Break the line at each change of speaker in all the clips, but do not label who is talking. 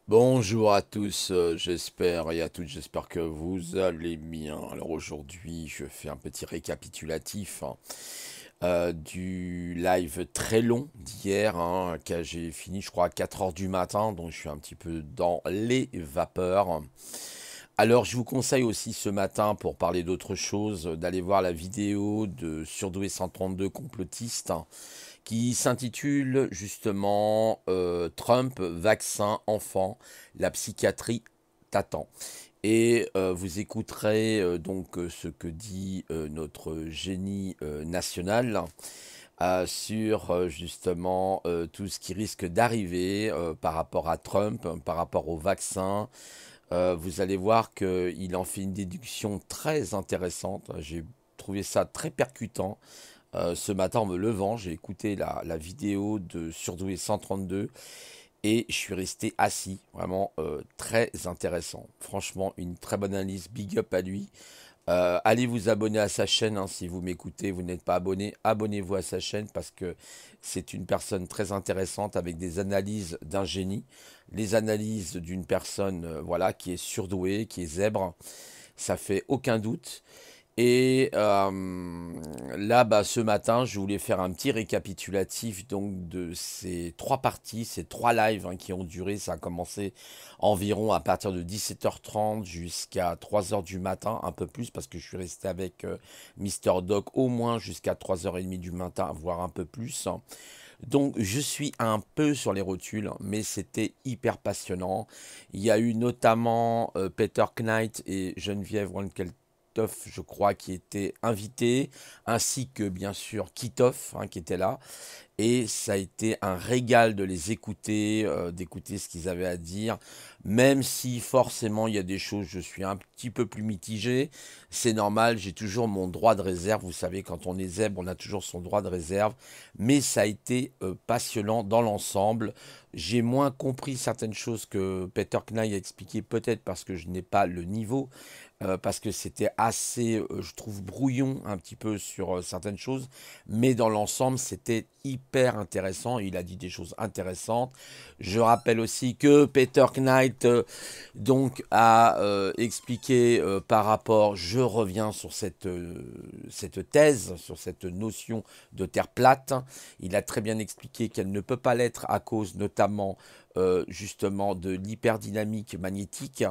Bonjour à tous, j'espère et à toutes, j'espère que vous allez bien. Alors aujourd'hui, je fais un petit récapitulatif du live très long d'hier, que j'ai fini je crois à 4 heures du matin, donc je suis un petit peu dans les vapeurs. Alors je vous conseille aussi ce matin, pour parler d'autre chose, d'aller voir la vidéo de Surdoué 132 complotiste qui s'intitule justement Trump, vaccin, enfant, la psychiatrie t'attend. Et vous écouterez ce que dit notre génie national sur justement tout ce qui risque d'arriver par rapport à Trump, par rapport au vaccin. Vous allez voir qu'il en fait une déduction très intéressante. J'ai trouvé ça très percutant. Ce matin, en me levant, j'ai écouté la vidéo de Surdoué 132 et je suis resté assis. Vraiment très intéressant. Franchement, une très bonne analyse. Big up à lui. Allez vous abonner à sa chaîne, si vous m'écoutez, vous n'êtes pas abonné, abonnez-vous à sa chaîne parce que c'est une personne très intéressante avec des analyses d'un génie, les analyses d'une personne voilà qui est surdouée, qui est zèbre, ça fait aucun doute. Et là, ce matin, je voulais faire un petit récapitulatif donc de ces trois parties, ces trois lives qui ont duré. Ça a commencé environ à partir de 17h30 jusqu'à 3h du matin, un peu plus parce que je suis resté avec Mister Doc au moins jusqu'à 3h30 du matin, voire un peu plus. Donc je suis un peu sur les rotules, mais c'était hyper passionnant. Il y a eu notamment Peter Knight et Geneviève Wankeltoff, je crois, qui étaient invités, ainsi que bien sûr Kitov, qui était là. Et ça a été un régal de les écouter, d'écouter ce qu'ils avaient à dire, même si forcément il y a des choses, je suis un petit peu plus mitigé. C'est normal, j'ai toujours mon droit de réserve. Vous savez, quand on est zèbre, on a toujours son droit de réserve. Mais ça a été passionnant dans l'ensemble. J'ai moins compris certaines choses que Peter Knight a expliqué, peut-être parce que je n'ai pas le niveau, parce que c'était assez, je trouve, brouillon un petit peu sur certaines choses, mais dans l'ensemble, c'était hyper intéressant. Il a dit des choses intéressantes. Je rappelle aussi que Peter Knight donc a expliqué par rapport, je reviens sur cette thèse, sur cette notion de terre plate. Il a très bien expliqué qu'elle ne peut pas l'être à cause notamment justement de l'hyperdynamique magnétique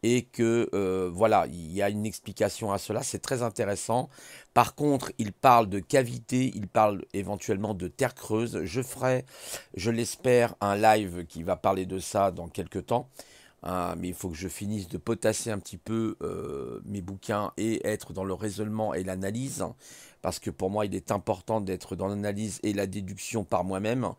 et que voilà, il y a une explication à cela, c'est très intéressant. Par contre, il parle de cavité, il parle éventuellement de terre creuse. Je ferai, je l'espère, un live qui va parler de ça dans quelques temps. Mais il faut que je finisse de potasser un petit peu mes bouquins et être dans le raisonnement et l'analyse, parce que pour moi, il est important d'être dans l'analyse et la déduction par moi-même.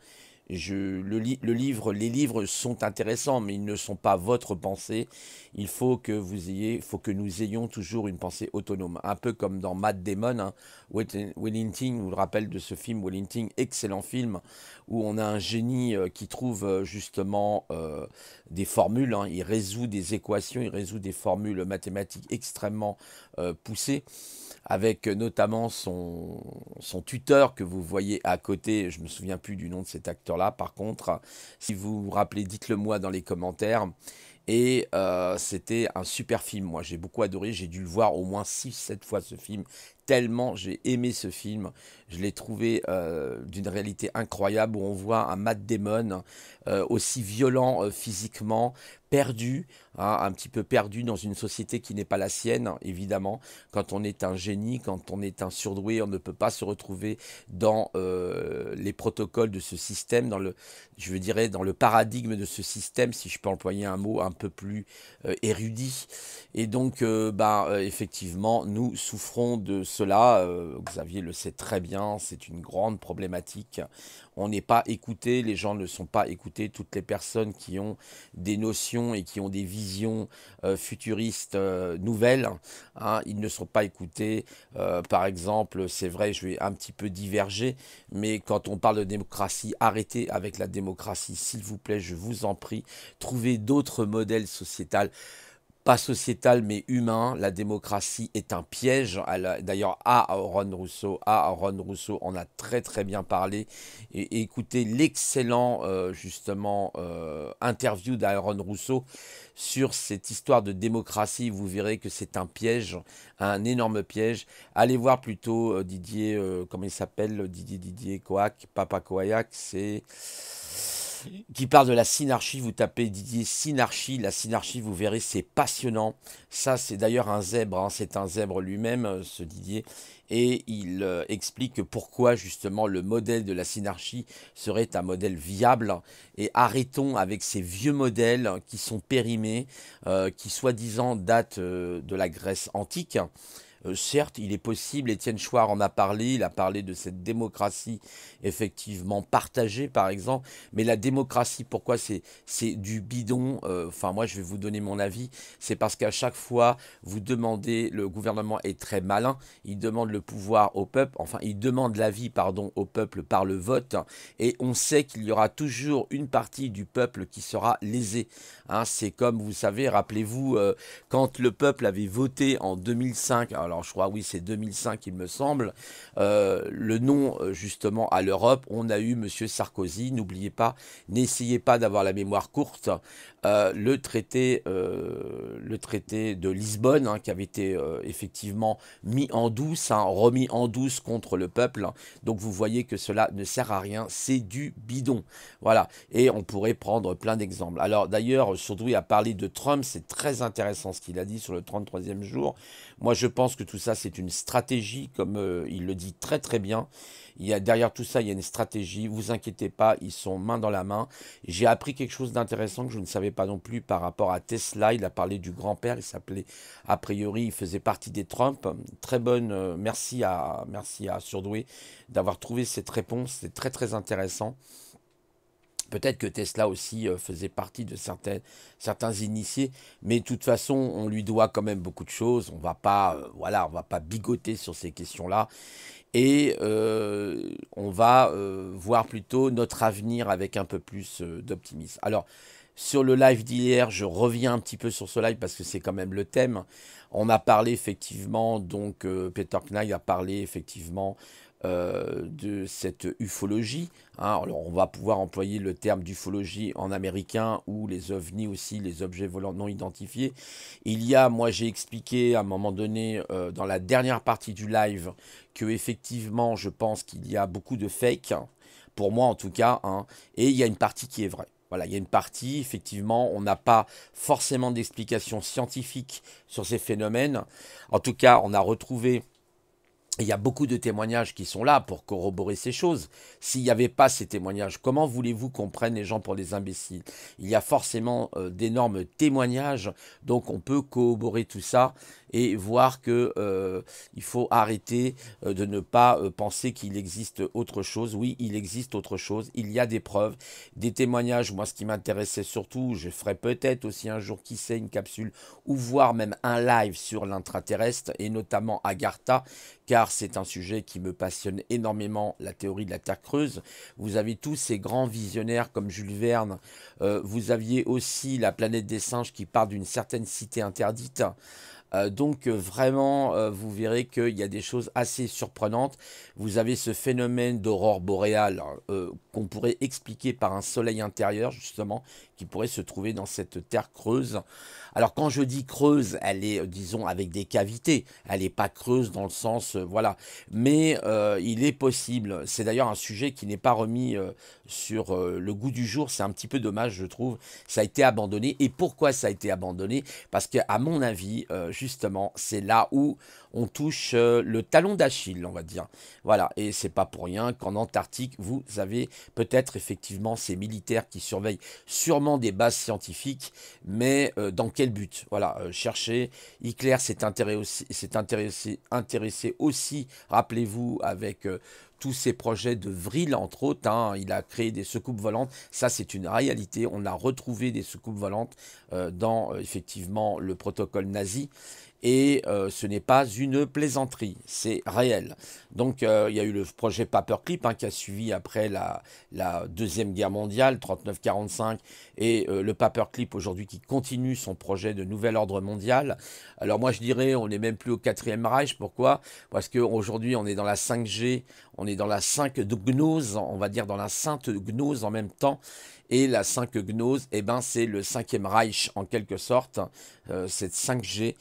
Le livre, les livres sont intéressants, mais ils ne sont pas votre pensée. Il faut que nous ayons toujours une pensée autonome. Un peu comme dans Matt Damon, Wellington, vous le rappelle de ce film Wellington, excellent film, où on a un génie qui trouve justement des formules. Il résout des équations, il résout des formules mathématiques extrêmement poussées avec notamment son tuteur que vous voyez à côté. Je me souviens plus du nom de cet acteur-là. Par contre, si vous vous rappelez, dites-le moi dans les commentaires. Et c'était un super film. Moi, j'ai beaucoup adoré. J'ai dû le voir au moins 6 7 fois ce film. Tellement j'ai aimé ce film. Je l'ai trouvé d'une réalité incroyable où on voit un Matt Damon aussi violent physiquement, perdu, un petit peu perdu dans une société qui n'est pas la sienne, évidemment. Quand on est un génie, quand on est un surdoué, on ne peut pas se retrouver dans les protocoles de ce système, je dirais, dans le paradigme de ce système, si je peux employer un mot un peu plus érudit. Et donc, effectivement, nous souffrons de cela. Xavier le sait très bien, c'est une grande problématique. On n'est pas écouté, les gens ne sont pas écoutés. Toutes les personnes qui ont des notions et qui ont des visions futuristes nouvelles, ils ne sont pas écoutés. Par exemple, c'est vrai, je vais un petit peu diverger, mais quand on parle de démocratie, arrêtez avec la démocratie, s'il vous plaît, je vous en prie. Trouvez d'autres modèles sociétals pas sociétal mais humain. La démocratie est un piège. D'ailleurs, Ron Rousseau en a très très bien parlé. Et écoutez l'excellent justement interview d'Aaron Rousseau sur cette histoire de démocratie. Vous verrez que c'est un piège, un énorme piège. Allez voir plutôt Didier, comment il s'appelle, Didier Coac, Papa Coayac, c'est qui parle de la synarchie. Vous tapez Didier synarchie, la synarchie, vous verrez, c'est passionnant. Ça, c'est d'ailleurs un zèbre, hein, c'est un zèbre lui-même, ce Didier, et il explique pourquoi justement le modèle de la synarchie serait un modèle viable. Et arrêtons avec ces vieux modèles qui sont périmés, qui soi-disant datent de la Grèce antique. Certes, il est possible, Étienne Chouard en a parlé, il a parlé de cette démocratie effectivement partagée par exemple, mais la démocratie, pourquoi c'est du bidon? Enfin moi je vais vous donner mon avis, c'est parce qu'à chaque fois vous demandez, le gouvernement est très malin, il demande le pouvoir au peuple, enfin il demande l'avis pardon au peuple par le vote, et on sait qu'il y aura toujours une partie du peuple qui sera lésée. Hein, c'est comme vous savez, rappelez-vous, quand le peuple avait voté en 2005, alors je crois oui c'est 2005 il me semble, le non justement à l'Europe, on a eu Monsieur Sarkozy, n'oubliez pas, n'essayez pas d'avoir la mémoire courte, le traité de Lisbonne hein, qui avait été effectivement mis en douce, hein, remis en douce contre le peuple, hein. Donc vous voyez que cela ne sert à rien, c'est du bidon, voilà, et on pourrait prendre plein d'exemples. Alors d'ailleurs Sourdoué a parlé de Trump, c'est très intéressant ce qu'il a dit sur le 33e jour. Moi je pense que tout ça c'est une stratégie, comme il le dit très très bien. Il y a, derrière tout ça, il y a une stratégie. Vous inquiétez pas, ils sont main dans la main. J'ai appris quelque chose d'intéressant que je ne savais pas non plus par rapport à Tesla. Il a parlé du grand-père. Il s'appelait, a priori, il faisait partie des Trump. Très bonne. Merci à Surdoué d'avoir trouvé cette réponse. C'est très très intéressant. Peut-être que Tesla aussi faisait partie de certains initiés, mais de toute façon, on lui doit quand même beaucoup de choses. On va pas, voilà, on va pas bigoter sur ces questions-là. Et on va voir plutôt notre avenir avec un peu plus d'optimisme. Alors, sur le live d'hier, je reviens un petit peu sur ce live parce que c'est quand même le thème. On a parlé effectivement, donc Peter Knight a parlé effectivement de cette ufologie. Hein. Alors on va pouvoir employer le terme d'ufologie en américain ou les ovnis aussi, les objets volants non identifiés. Il y a, moi j'ai expliqué à un moment donné dans la dernière partie du live que effectivement je pense qu'il y a beaucoup de fake, pour moi en tout cas, hein, et il y a une partie qui est vraie. Voilà, il y a une partie, effectivement, on n'a pas forcément d'explication scientifique sur ces phénomènes. En tout cas, on a retrouvé, il y a beaucoup de témoignages qui sont là pour corroborer ces choses. S'il n'y avait pas ces témoignages, comment voulez-vous qu'on prenne les gens pour des imbéciles? Il y a forcément d'énormes témoignages, donc on peut corroborer tout ça et voir que il faut arrêter de ne pas penser qu'il existe autre chose. Oui, il existe autre chose. Il y a des preuves, des témoignages. Moi, ce qui m'intéressait surtout, je ferai peut-être aussi un jour, qui sait, une capsule ou voire même un live sur l'intraterrestre et notamment Agartha, car c'est un sujet qui me passionne énormément, la théorie de la Terre creuse. Vous avez tous ces grands visionnaires comme Jules Verne. Vous aviez aussi la planète des singes qui part d'une certaine cité interdite. Donc vraiment, vous verrez qu'il y a des choses assez surprenantes. Vous avez ce phénomène d'aurore boréale qu'on pourrait expliquer par un soleil intérieur, justement, qui pourrait se trouver dans cette terre creuse. Alors quand je dis creuse, elle est, disons, avec des cavités. Elle n'est pas creuse dans le sens, voilà. Mais il est possible. C'est d'ailleurs un sujet qui n'est pas remis sur le goût du jour. C'est un petit peu dommage, je trouve. Ça a été abandonné. Et pourquoi ça a été abandonné? Parce qu'à mon avis, justement, c'est là où on touche le talon d'Achille, on va dire. Voilà, et c'est pas pour rien qu'en Antarctique, vous avez peut-être effectivement ces militaires qui surveillent sûrement des bases scientifiques, mais dans quel but? Voilà, chercher. Hitler s'est intéressé aussi, rappelez-vous, avec tous ces projets de Vril, entre autres, hein. Il a créé des soucoupes volantes. Ça, c'est une réalité. On a retrouvé des soucoupes volantes dans, effectivement, le protocole nazi. et ce n'est pas une plaisanterie, c'est réel. Donc il y a eu le projet Paperclip qui a suivi après la Deuxième Guerre mondiale, 39-45, et le Paperclip aujourd'hui qui continue son projet de nouvel ordre mondial. Alors moi je dirais on n'est même plus au quatrième Reich, pourquoi? Parce qu'aujourd'hui on est dans la 5G, on est dans la 5 de gnose, on va dire dans la sainte gnose en même temps. Et la 5 gnose, eh ben, c'est le cinquième Reich en quelque sorte, cette 5G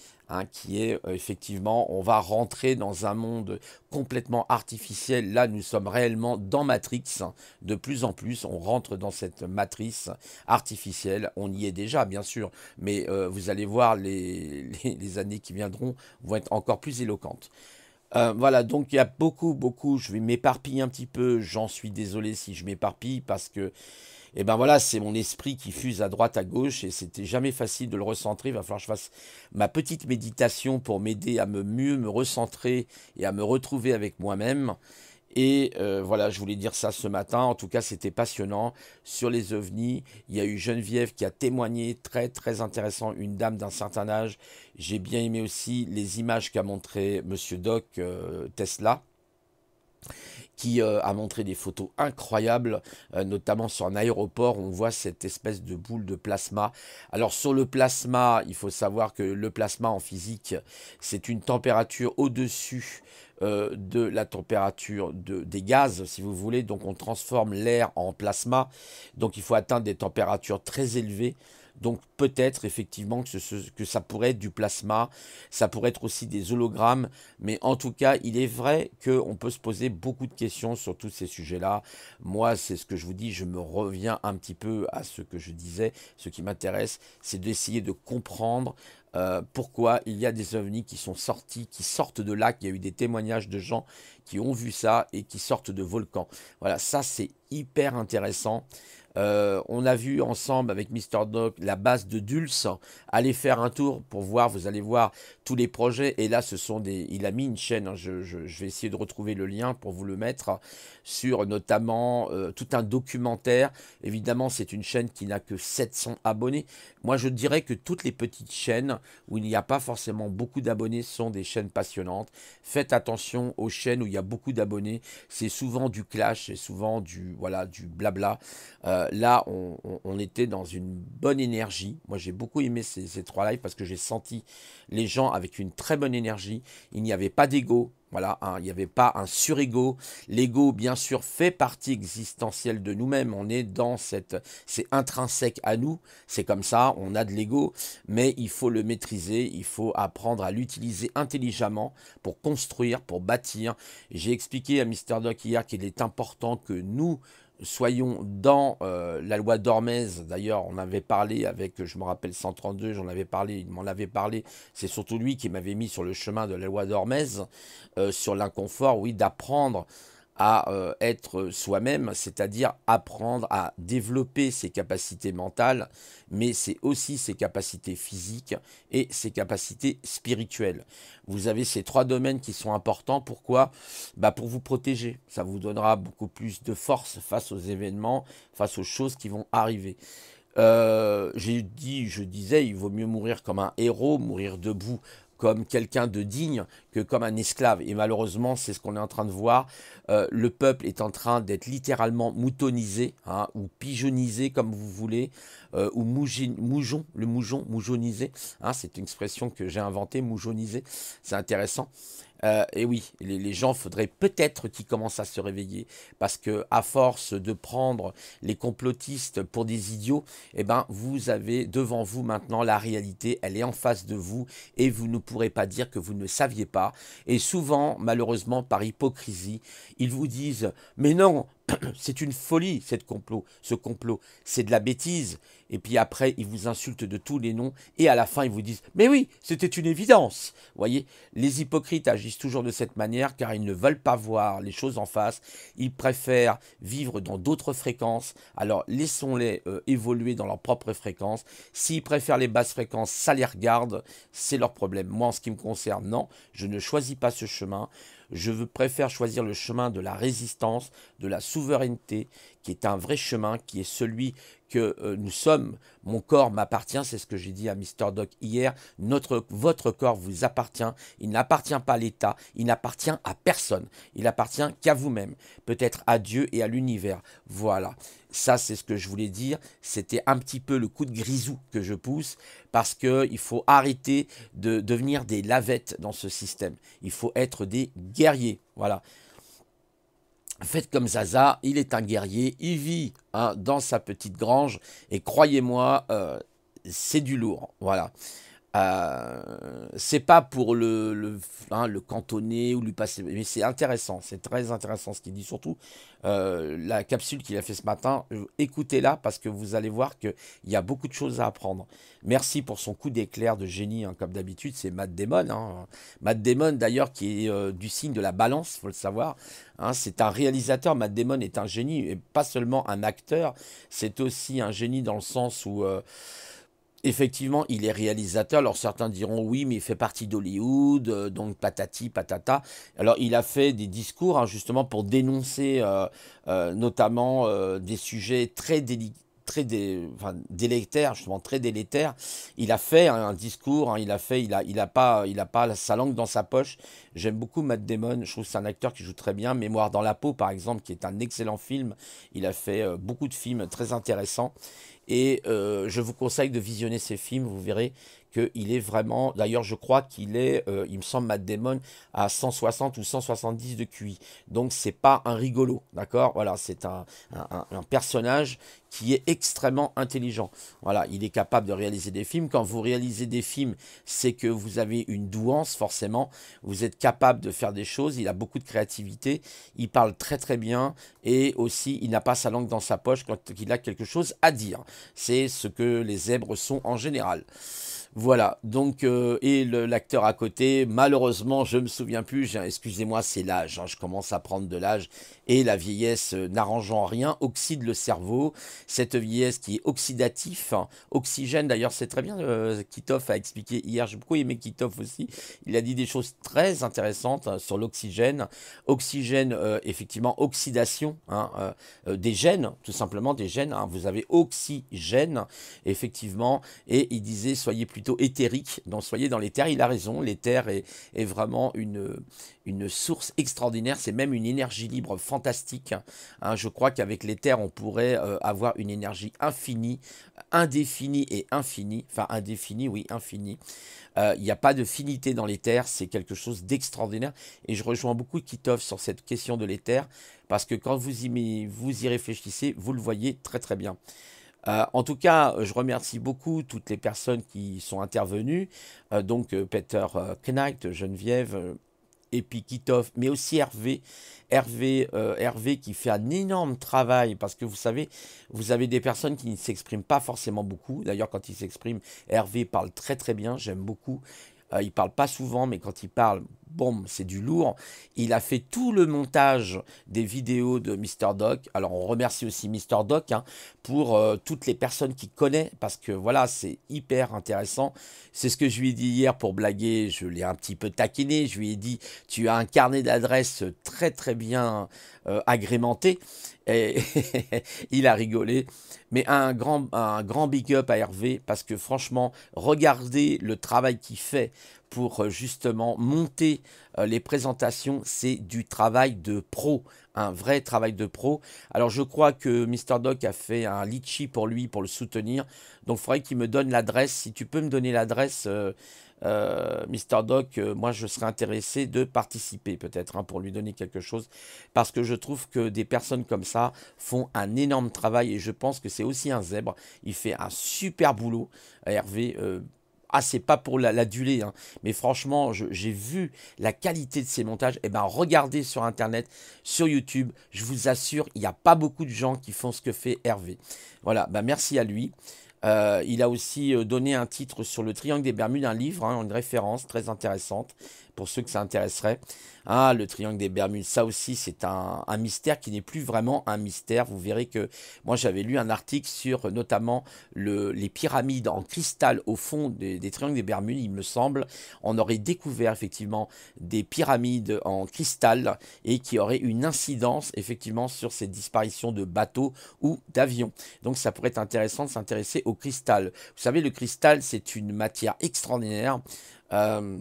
qui est effectivement, on va rentrer dans un monde complètement artificiel. Là, nous sommes réellement dans Matrix. De plus en plus, on rentre dans cette matrice artificielle. On y est déjà, bien sûr, mais vous allez voir, les années qui viendront vont être encore plus éloquentes. Voilà, donc il y a beaucoup, je vais m'éparpiller un petit peu, j'en suis désolé si je m'éparpille parce que et ben voilà, c'est mon esprit qui fuse à droite, à gauche, et c'était jamais facile de le recentrer. Il va falloir que je fasse ma petite méditation pour m'aider à mieux me recentrer et à me retrouver avec moi-même. Et voilà, je voulais dire ça ce matin. En tout cas, c'était passionnant sur les ovnis. Il y a eu Geneviève qui a témoigné, très intéressant, une dame d'un certain âge. J'ai bien aimé aussi les images qu'a montré Monsieur Doc Tesla, qui a montré des photos incroyables, notamment sur un aéroport, on voit cette espèce de boule de plasma. Alors sur le plasma, il faut savoir que le plasma en physique, c'est une température au-dessus de la température des gaz, si vous voulez. Donc on transforme l'air en plasma, donc il faut atteindre des températures très élevées. Donc peut-être effectivement que ça pourrait être du plasma, ça pourrait être aussi des hologrammes, mais en tout cas, il est vrai qu'on peut se poser beaucoup de questions sur tous ces sujets-là. Moi, c'est ce que je vous dis, je me reviens un petit peu à ce que je disais. Ce qui m'intéresse, c'est d'essayer de comprendre pourquoi il y a des ovnis qui sont sortis, qui sortent de là, qu'il y a eu des témoignages de gens qui ont vu ça et qui sortent de volcans. Voilà, ça c'est hyper intéressant. On a vu ensemble avec Mister Doc la base de Dulce. Allez faire un tour pour voir, vous allez voir tous les projets. Et là, ce sont il a mis une chaîne, je vais essayer de retrouver le lien pour vous le mettre, sur notamment tout un documentaire. Évidemment, c'est une chaîne qui n'a que 700 abonnés. Moi, je dirais que toutes les petites chaînes où il n'y a pas forcément beaucoup d'abonnés sont des chaînes passionnantes. Faites attention aux chaînes où il y a beaucoup d'abonnés. C'est souvent du clash, c'est souvent voilà, du blabla. Là, on était dans une bonne énergie. Moi, j'ai beaucoup aimé ces trois lives parce que j'ai senti les gens avec une très bonne énergie. Il n'y avait pas d'ego. Voilà, il n'y avait pas un surego. L'ego, bien sûr, fait partie existentielle de nous-mêmes. On est dans c'est intrinsèque à nous. C'est comme ça, on a de l'ego, mais il faut le maîtriser. Il faut apprendre à l'utiliser intelligemment pour construire, pour bâtir. J'ai expliqué à Mister Doc hier qu'il est important que nous soyons dans la loi d'Hormèse. D'ailleurs, on avait parlé avec, je me rappelle 132, j'en avais parlé, il m'en avait parlé. C'est surtout lui qui m'avait mis sur le chemin de la loi d'Hormèse, sur l'inconfort, oui, d'apprendre à être soi-même, c'est-à-dire apprendre à développer ses capacités mentales, mais c'est aussi ses capacités physiques et ses capacités spirituelles. Vous avez ces trois domaines qui sont importants. Pourquoi? Pour vous protéger. Ça vous donnera beaucoup plus de force face aux événements, face aux choses qui vont arriver. Je disais, il vaut mieux mourir comme un héros, mourir debout comme quelqu'un de digne que comme un esclave. Et malheureusement, c'est ce qu'on est en train de voir. Le peuple est en train d'être littéralement moutonisé, ou pigeonnisé, comme vous voulez, ou moujonisé. C'est une expression que j'ai inventée, moujonisé. C'est intéressant. Et oui, les gens, faudrait peut-être qu'ils commencent à se réveiller, parce que à force de prendre les complotistes pour des idiots, eh ben, vous avez devant vous maintenant la réalité, elle est en face de vous, et vous ne pourrez pas dire que vous ne saviez pas. Et souvent, malheureusement, par hypocrisie, ils vous disent, mais non, c'est une folie, ce complot, c'est de la bêtise. Et puis après, ils vous insultent de tous les noms, et à la fin, ils vous disent, mais oui, c'était une évidence. Vous voyez, les hypocrites agissent toujours de cette manière, car ils ne veulent pas voir les choses en face. Ils préfèrent vivre dans d'autres fréquences. Alors, laissons-les évoluer dans leur propre fréquence. S'ils préfèrent les basses fréquences, ça les regarde, c'est leur problème. Moi, en ce qui me concerne, non, je ne choisis pas ce chemin. Préfère choisir le chemin de la résistance, de la souveraineté, qui est un vrai chemin, qui est celui que nous sommes, mon corps m'appartient, c'est ce que j'ai dit à Mister Doc hier, votre corps vous appartient, il n'appartient pas à l'État, il n'appartient à personne, il appartient qu'à vous-même, peut-être à Dieu et à l'univers. Voilà, ça c'est ce que je voulais dire, c'était un petit peu le coup de grisou que je pousse, parce qu'il faut arrêter de devenir des lavettes dans ce système, il faut être des guerriers, voilà. Faites comme Zaza, il est un guerrier, il vit hein, dans sa petite grange, et croyez-moi, c'est du lourd, voilà. C'est pas pour le cantonner ou lui passer, mais c'est intéressant, c'est très intéressant ce qu'il dit, surtout la capsule qu'il a fait ce matin, écoutez-la parce que vous allez voir qu'il y a beaucoup de choses à apprendre. Merci pour son coup d'éclair de génie, hein, comme d'habitude, c'est Matt Damon. Hein. Matt Damon d'ailleurs qui est du signe de la balance, il faut le savoir. Hein, c'est un réalisateur, Matt Damon est un génie, et pas seulement un acteur, c'est aussi un génie dans le sens où... effectivement, il est réalisateur. Alors certains diront oui, mais il fait partie d'Hollywood, donc patati patata. Alors il a fait des discours hein, justement pour dénoncer notamment des sujets très délicats. Enfin, délétères, justement très délétères. Il a fait un discours, hein, il a pas sa langue dans sa poche. J'aime beaucoup Matt Damon, je trouve que c'est un acteur qui joue très bien. Mémoire dans la peau, par exemple, qui est un excellent film. Il a fait beaucoup de films très intéressants. Et je vous conseille de visionner ces films, vous verrez qu'il est vraiment... D'ailleurs, je crois qu'il est, il me semble, Matt Damon à 160 ou 170 de QI. Donc, c'est pas un rigolo, d'accord? Voilà, c'est un personnage qui est extrêmement intelligent. Voilà, il est capable de réaliser des films. Quand vous réalisez des films, c'est que vous avez une douance, forcément. Vous êtes capable de faire des choses. Il a beaucoup de créativité. Il parle très très bien. Et aussi, il n'a pas sa langue dans sa poche quand il a quelque chose à dire. C'est ce que les zèbres sont en général. Voilà, donc, et l'acteur à côté, malheureusement, je me souviens plus, excusez-moi, c'est l'âge, hein, je commence à prendre de l'âge, et la vieillesse n'arrangeant rien, oxyde le cerveau, cette vieillesse qui est oxydatif, hein, oxygène, d'ailleurs, c'est très bien, Kitov a expliqué hier, j'ai beaucoup aimé Kitov aussi, il a dit des choses très intéressantes hein, sur l'oxygène, effectivement, oxydation, hein, des gènes, tout simplement, des gènes, hein, vous avez oxygène, effectivement, et il disait, soyez plutôt éthérique, donc soyez dans l'éther, il a raison, l'éther est vraiment une source extraordinaire, c'est même une énergie libre fantastique, hein, je crois qu'avec l'éther on pourrait avoir une énergie infinie, indéfinie et infinie, enfin indéfinie, oui, infinie, il n'y a pas de finité dans l'éther, c'est quelque chose d'extraordinaire, et je rejoins beaucoup Kitov sur cette question de l'éther, parce que quand vous y réfléchissez, vous le voyez très très bien. En tout cas, je remercie beaucoup toutes les personnes qui sont intervenues, donc Peter Knight, Geneviève, et puis Kitov, mais aussi Hervé qui fait un énorme travail, parce que vous savez, vous avez des personnes qui ne s'expriment pas forcément beaucoup, d'ailleurs quand il s'exprime, Hervé parle très très bien, j'aime beaucoup, il parle pas souvent, mais quand il parle, bon, c'est du lourd. Il a fait tout le montage des vidéos de Mister Doc. Alors, on remercie aussi Mister Doc hein, pour toutes les personnes qu'il connaît, parce que voilà, c'est hyper intéressant. C'est ce que je lui ai dit hier pour blaguer. Je l'ai un petit peu taquiné. Je lui ai dit, tu as un carnet d'adresses très très bien agrémenté. Et il a rigolé. Mais un grand big up à Hervé, parce que franchement, regardez le travail qu'il fait pour justement monter les présentations, c'est du travail de pro, un vrai travail de pro. Alors je crois que Mister Doc a fait un litchi pour lui, pour le soutenir, donc il faudrait qu'il me donne l'adresse. Si tu peux me donner l'adresse, Mister Doc, moi je serais intéressé de participer peut-être hein, pour lui donner quelque chose, parce que je trouve que des personnes comme ça font un énorme travail, et je pense que c'est aussi un zèbre, il fait un super boulot, Hervé. Ah, c'est pas pour l'aduler, hein, mais franchement, j'ai vu la qualité de ces montages. Et ben, regardez sur Internet, sur YouTube, je vous assure, il n'y a pas beaucoup de gens qui font ce que fait Hervé. Voilà, ben, merci à lui. Il a aussi donné un titre sur le Triangle des Bermudes, un livre, hein, une référence très intéressante, pour ceux que ça intéresserait. Ah, le triangle des Bermudes, ça aussi, c'est un mystère qui n'est plus vraiment un mystère. Vous verrez que moi, j'avais lu un article sur notamment les pyramides en cristal au fond des triangles des Bermudes, il me semble. On aurait découvert effectivement des pyramides en cristal et qui auraient une incidence effectivement sur ces disparitions de bateaux ou d'avions. Donc, ça pourrait être intéressant de s'intéresser au cristal. Vous savez, le cristal, c'est une matière extraordinaire. Euh,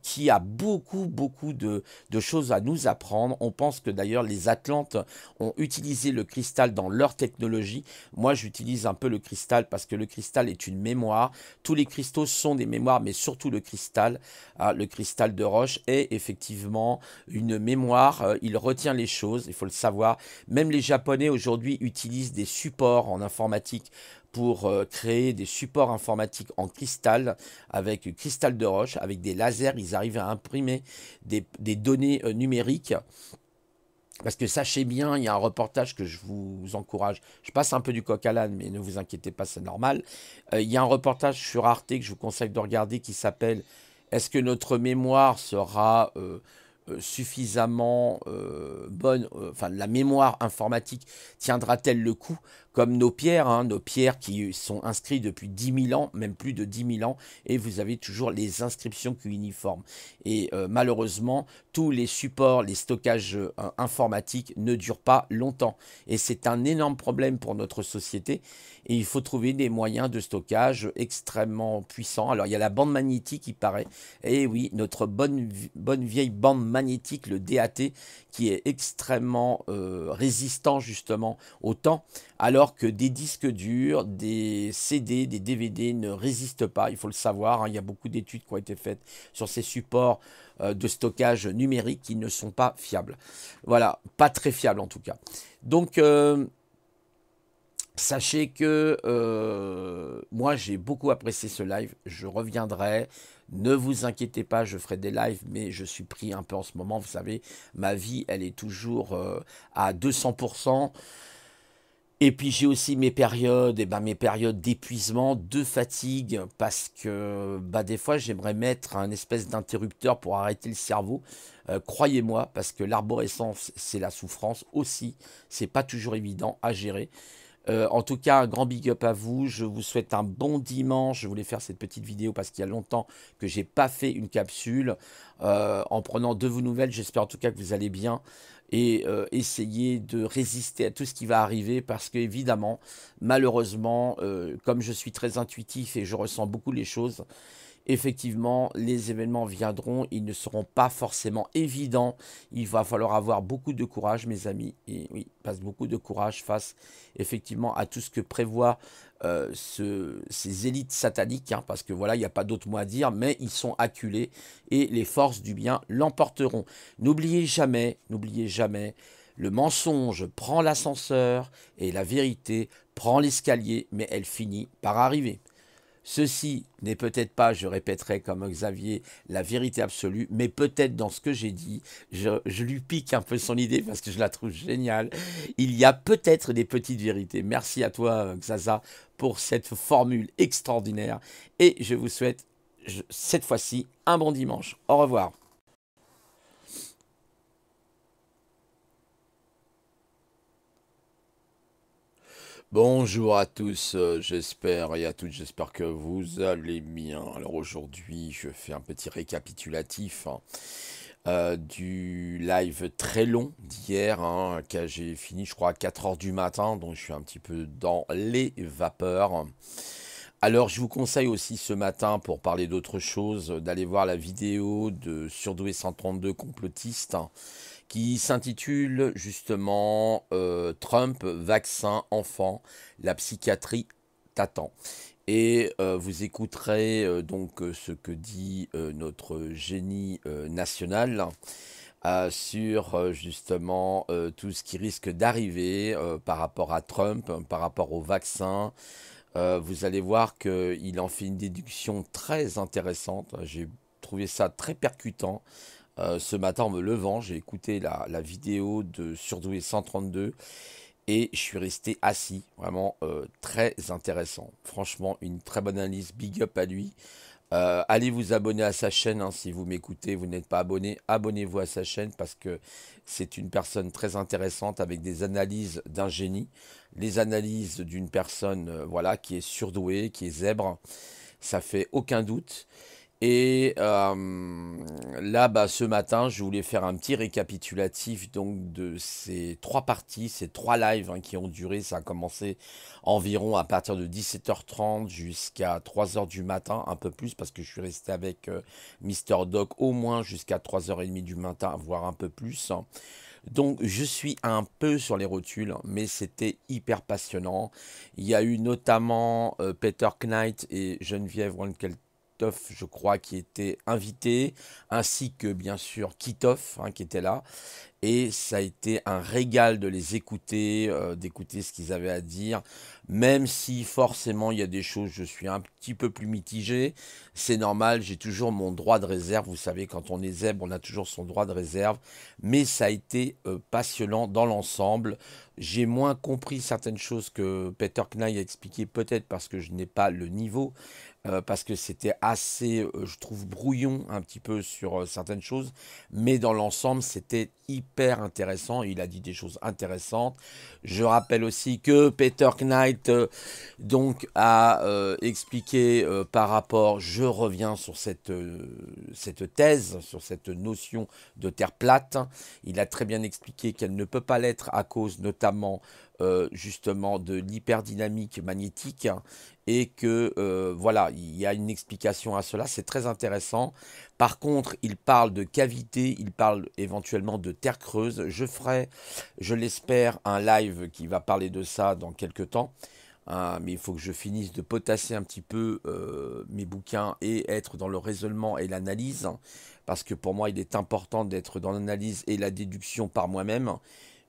qui a beaucoup de choses à nous apprendre. On pense que d'ailleurs les Atlantes ont utilisé le cristal dans leur technologie. Moi, j'utilise un peu le cristal parce que le cristal est une mémoire. Tous les cristaux sont des mémoires, mais surtout le cristal de roche est effectivement une mémoire. Il retient les choses, il faut le savoir. Même les Japonais aujourd'hui utilisent des supports en informatique pour créer des supports informatiques en cristal, avec cristal de roche, avec des lasers, ils arrivent à imprimer des données numériques. Parce que sachez bien, il y a un reportage que je vous encourage. Je passe un peu du coq à l'âne, mais ne vous inquiétez pas, c'est normal. Il y a un reportage sur Arte que je vous conseille de regarder qui s'appelle Est-ce que notre mémoire sera suffisamment bonne, enfin la mémoire informatique tiendra-t-elle le coup comme nos pierres qui sont inscrites depuis 10 000 ans, même plus de 10 000 ans, et vous avez toujours les inscriptions cunéiformes. Et malheureusement, tous les supports, les stockages informatiques ne durent pas longtemps. Et c'est un énorme problème pour notre société. Et il faut trouver des moyens de stockage extrêmement puissants. Alors, il y a la bande magnétique, il paraît. Et oui, notre bonne vieille bande magnétique, le DAT, qui est extrêmement résistant justement au temps, alors que des disques durs, des CD, des DVD ne résistent pas, il faut le savoir, hein, il y a beaucoup d'études qui ont été faites sur ces supports de stockage numérique qui ne sont pas fiables. Voilà, pas très fiables en tout cas. Donc, sachez que moi j'ai beaucoup apprécié ce live, je reviendrai, ne vous inquiétez pas, je ferai des lives, mais je suis pris un peu en ce moment, vous savez, ma vie elle est toujours à 200%. Et puis j'ai aussi mes périodes, et ben mes périodes d'épuisement, de fatigue, parce que bah, des fois j'aimerais mettre un espèce d'interrupteur pour arrêter le cerveau. Croyez-moi, parce que l'arborescence c'est la souffrance aussi, c'est pas toujours évident à gérer. En tout cas, un grand big up à vous. Je vous souhaite un bon dimanche. Je voulais faire cette petite vidéo parce qu'il y a longtemps que j'ai pas fait une capsule. En prenant de vos nouvelles, j'espère en tout cas que vous allez bien. Et essayez de résister à tout ce qui va arriver parce que évidemment, malheureusement, comme je suis très intuitif et je ressens beaucoup les choses, effectivement, les événements viendront, ils ne seront pas forcément évidents. Il va falloir avoir beaucoup de courage, mes amis. Et oui, passe beaucoup de courage face effectivement à tout ce que prévoient ces élites sataniques, hein, parce que voilà, il n'y a pas d'autre mot à dire, mais ils sont acculés et les forces du bien l'emporteront. N'oubliez jamais, le mensonge prend l'ascenseur et la vérité prend l'escalier, mais elle finit par arriver. Ceci n'est peut-être pas, je répéterai comme Xavier, la vérité absolue, mais peut-être dans ce que j'ai dit, je lui pique un peu son idée parce que je la trouve géniale. Il y a peut-être des petites vérités. Merci à toi, Xaza, pour cette formule extraordinaire. Et je vous souhaite, cette fois-ci, un bon dimanche. Au revoir. Bonjour à tous, j'espère et à toutes, j'espère que vous allez bien. Alors aujourd'hui, je fais un petit récapitulatif hein, du live très long d'hier, hein, que j'ai fini je crois à 4 heures du matin, donc je suis un petit peu dans les vapeurs. Alors je vous conseille aussi ce matin, pour parler d'autre chose, d'aller voir la vidéo de Surdoué 132 complotiste, hein, qui s'intitule justement Trump, vaccin, enfant, la psychiatrie t'attend. Et vous écouterez donc ce que dit notre génie national sur justement tout ce qui risque d'arriver par rapport à Trump, par rapport au vaccin. Vous allez voir qu'il en fait une déduction très intéressante. J'ai trouvé ça très percutant. Ce matin, en me levant, j'ai écouté la vidéo de Surdoué 132 et je suis resté assis. Vraiment très intéressant. Franchement, une très bonne analyse. Big up à lui. Allez vous abonner à sa chaîne, hein, si vous m'écoutez, vous n'êtes pas abonné, abonnez-vous à sa chaîne parce que c'est une personne très intéressante avec des analyses d'un génie, les analyses d'une personne voilà, qui est surdouée, qui est zèbre, ça fait aucun doute. Et là, bah, ce matin, je voulais faire un petit récapitulatif donc de ces trois parties, ces trois lives hein, qui ont duré. Ça a commencé environ à partir de 17h30 jusqu'à 3h du matin, un peu plus parce que je suis resté avec Mister Doc au moins jusqu'à 3h30 du matin, voire un peu plus. Donc je suis un peu sur les rotules, mais c'était hyper passionnant. Il y a eu notamment Peter Knight et Geneviève Wankeltoff, je crois, qui étaient invités, ainsi que bien sûr Kitoff, hein, qui était là. Et ça a été un régal de les écouter, d'écouter ce qu'ils avaient à dire, même si forcément il y a des choses, je suis un petit peu plus mitigé. C'est normal, j'ai toujours mon droit de réserve. Vous savez, quand on est zèbre, on a toujours son droit de réserve. Mais ça a été passionnant dans l'ensemble. J'ai moins compris certaines choses que Peter Knight a expliqué, peut-être parce que je n'ai pas le niveau. Parce que c'était assez, je trouve, brouillon un petit peu sur certaines choses, mais dans l'ensemble, c'était hyper intéressant. Il a dit des choses intéressantes. Je rappelle aussi que Peter Knight donc a expliqué par rapport, je reviens sur cette thèse, sur cette notion de terre plate. Il a très bien expliqué qu'elle ne peut pas l'être à cause notamment justement de l'hyperdynamique magnétique et que voilà, il y a une explication à cela, c'est très intéressant. Par contre, il parle de cavité, il parle éventuellement de terre creuse. Je ferai, je l'espère, un live qui va parler de ça dans quelques temps. Hein, mais il faut que je finisse de potasser un petit peu mes bouquins et être dans le raisonnement et l'analyse, hein, parce que pour moi, il est important d'être dans l'analyse et la déduction par moi-même.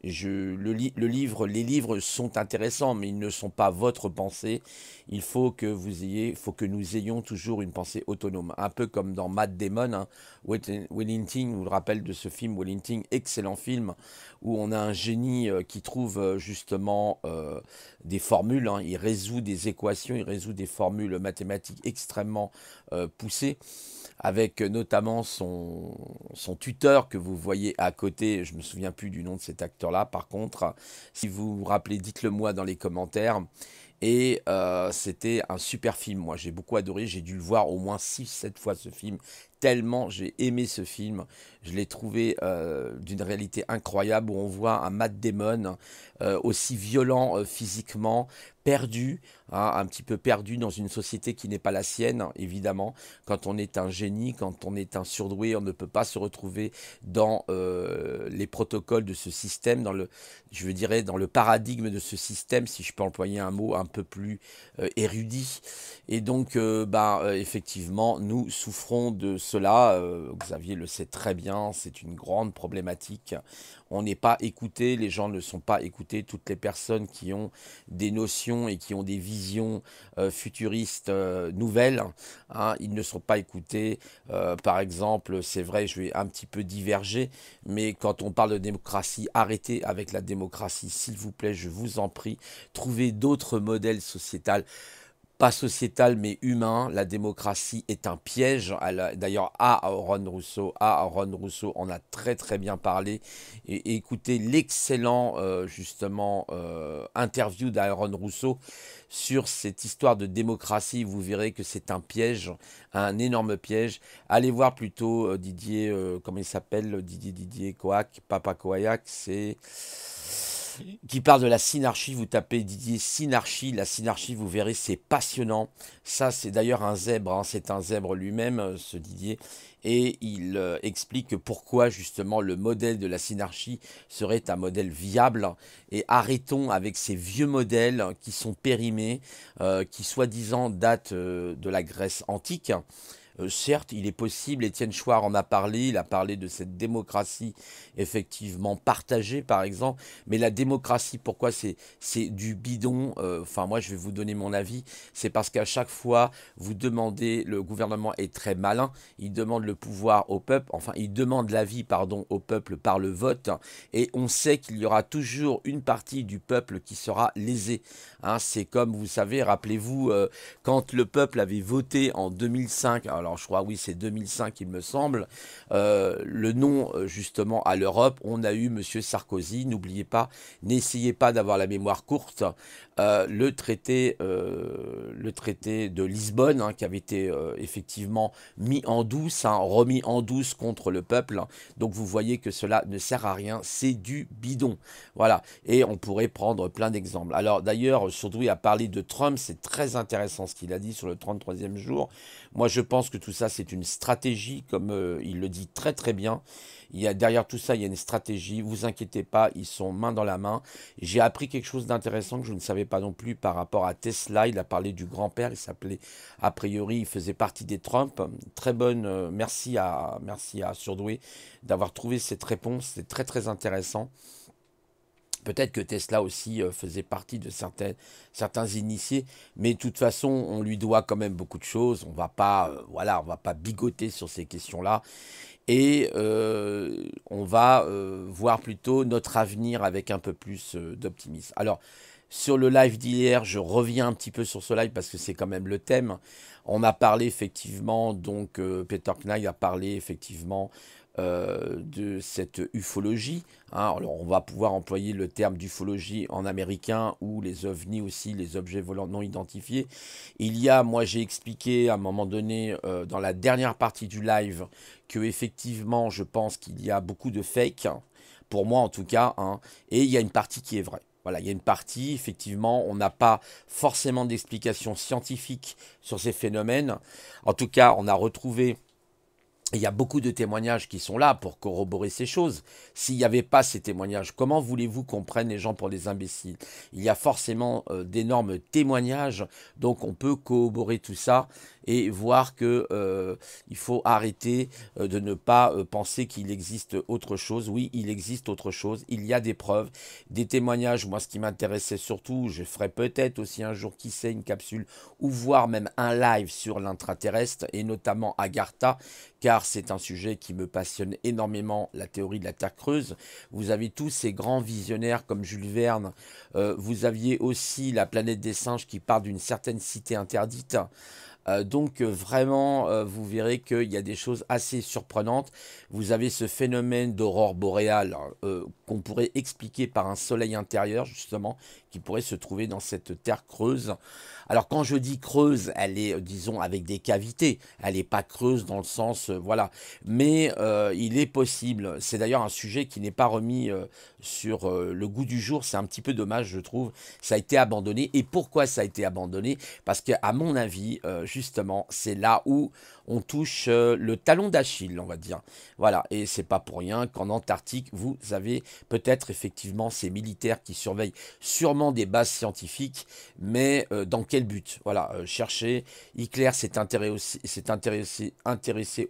Le livre, les livres sont intéressants, mais ils ne sont pas votre pensée. Il faut que il faut que nous ayons toujours une pensée autonome. Un peu comme dans Matt Damon, hein, Wellington, vous le rappelle de ce film Wellington, excellent film, où on a un génie qui trouve justement des formules, hein, il résout des équations, il résout des formules mathématiques extrêmement poussées avec notamment son tuteur que vous voyez à côté. Je me souviens plus du nom de cet acteur-là. Par contre, si vous vous rappelez, dites-le moi dans les commentaires. Et c'était un super film. Moi, j'ai beaucoup adoré. J'ai dû le voir au moins 6 7 fois ce film. Tellement j'ai aimé ce film. Je l'ai trouvé d'une réalité incroyable où on voit un Matt Damon aussi violent physiquement, perdu, hein, un petit peu perdu dans une société qui n'est pas la sienne, évidemment. Quand on est un génie, quand on est un surdoué, on ne peut pas se retrouver dans les protocoles de ce système, je dirais, dans le paradigme de ce système, si je peux employer un mot un peu plus érudit. Et donc, effectivement, nous souffrons de cela. Xavier le sait très bien, c'est une grande problématique. On n'est pas écouté, les gens ne sont pas écoutés. Toutes les personnes qui ont des notions et qui ont des visions futuristes nouvelles, hein, ils ne sont pas écoutés. Par exemple, c'est vrai, je vais un petit peu diverger, mais quand on parle de démocratie, arrêtez avec la démocratie, s'il vous plaît, je vous en prie. Trouvez d'autres modèles sociétals, pas sociétal mais humain. La démocratie est un piège. D'ailleurs, Aaron Rousseau en a très très bien parlé. Et écoutez l'excellent justement interview d'Aaron Rousseau sur cette histoire de démocratie. Vous verrez que c'est un piège, un énorme piège. Allez voir plutôt Didier, comment il s'appelle, Didier Coac, Papa Coac, c'est qui parle de la synarchie. Vous tapez Didier Synarchie, la synarchie, vous verrez, c'est passionnant. Ça, c'est d'ailleurs un zèbre, hein, c'est un zèbre lui-même, ce Didier. Et il explique pourquoi justement le modèle de la synarchie serait un modèle viable. Et arrêtons avec ces vieux modèles qui sont périmés, qui soi-disant datent de la Grèce antique. Certes, il est possible, Étienne Chouard en a parlé, il a parlé de cette démocratie effectivement partagée, par exemple, mais la démocratie, pourquoi c'est du bidon? Enfin, moi, je vais vous donner mon avis, c'est parce qu'à chaque fois, vous demandez, le gouvernement est très malin, il demande le pouvoir au peuple, enfin, il demande l'avis, pardon, au peuple par le vote, et on sait qu'il y aura toujours une partie du peuple qui sera lésée. Hein, c'est comme, vous savez, rappelez-vous, quand le peuple avait voté en 2005, alors je crois, oui, c'est 2005, il me semble, le non, justement, à l'Europe, on a eu Monsieur Sarkozy, n'oubliez pas, n'essayez pas d'avoir la mémoire courte, le traité de Lisbonne, hein, qui avait été effectivement mis en douce, hein, remis en douce contre le peuple. Donc vous voyez que cela ne sert à rien, c'est du bidon. Voilà, et on pourrait prendre plein d'exemples. Alors d'ailleurs, Surdoué a parlé de Trump, c'est très intéressant ce qu'il a dit sur le 33e jour. Moi je pense que tout ça c'est une stratégie, comme il le dit très très bien. Il y a, derrière tout ça, il y a une stratégie, vous inquiétez pas, ils sont main dans la main. J'ai appris quelque chose d'intéressant que je ne savais pas non plus par rapport à Tesla. Il a parlé du grand-père, il s'appelait, a priori, il faisait partie des Trump. Très bonne, merci à Surdoué d'avoir trouvé cette réponse, c'est très très intéressant. Peut-être que Tesla aussi faisait partie de certains initiés, mais de toute façon, on lui doit quand même beaucoup de choses. On va pas, voilà, on va pas bigoter sur ces questions-là, et on va voir plutôt notre avenir avec un peu plus d'optimisme. Alors, sur le live d'hier, je reviens un petit peu sur ce live parce que c'est quand même le thème. On a parlé effectivement, donc Peter Knight a parlé effectivement de cette ufologie. Hein. Alors on va pouvoir employer le terme d'ufologie en américain ou les ovnis aussi, les objets volants non identifiés. Il y a, moi j'ai expliqué à un moment donné dans la dernière partie du live que effectivement je pense qu'il y a beaucoup de fake, pour moi en tout cas, hein, et il y a une partie qui est vraie. Voilà, il y a une partie, effectivement, on n'a pas forcément d'explication scientifique sur ces phénomènes. En tout cas, on a retrouvé, il y a beaucoup de témoignages qui sont là pour corroborer ces choses. S'il n'y avait pas ces témoignages, comment voulez-vous qu'on prenne les gens pour des imbéciles? Il y a forcément d'énormes témoignages, donc on peut corroborer tout ça et voir que il faut arrêter de ne pas penser qu'il existe autre chose. Oui, il existe autre chose. Il y a des preuves, des témoignages. Moi, ce qui m'intéressait surtout, je ferai peut-être aussi un jour, qui sait, une capsule ou voire même un live sur l'intraterrestre et notamment Agartha, car c'est un sujet qui me passionne énormément, la théorie de la Terre creuse. Vous avez tous ces grands visionnaires comme Jules Verne. Vous aviez aussi la planète des singes qui part d'une certaine cité interdite. Donc vraiment, vous verrez qu'il y a des choses assez surprenantes. Vous avez ce phénomène d'aurore boréale qu'on pourrait expliquer par un soleil intérieur, justement, qui pourrait se trouver dans cette terre creuse. Alors quand je dis creuse, elle est, disons, avec des cavités. Elle n'est pas creuse dans le sens, voilà. Mais il est possible. C'est d'ailleurs un sujet qui n'est pas remis sur le goût du jour. C'est un petit peu dommage, je trouve. Ça a été abandonné. Et pourquoi ça a été abandonné? Parce qu'à mon avis, justement, c'est là où on touche le talon d'Achille, on va dire. Voilà, et c'est pas pour rien qu'en Antarctique, vous avez peut-être effectivement ces militaires qui surveillent sûrement des bases scientifiques, mais dans quel but? Voilà, chercher. Hitler s'est intéressé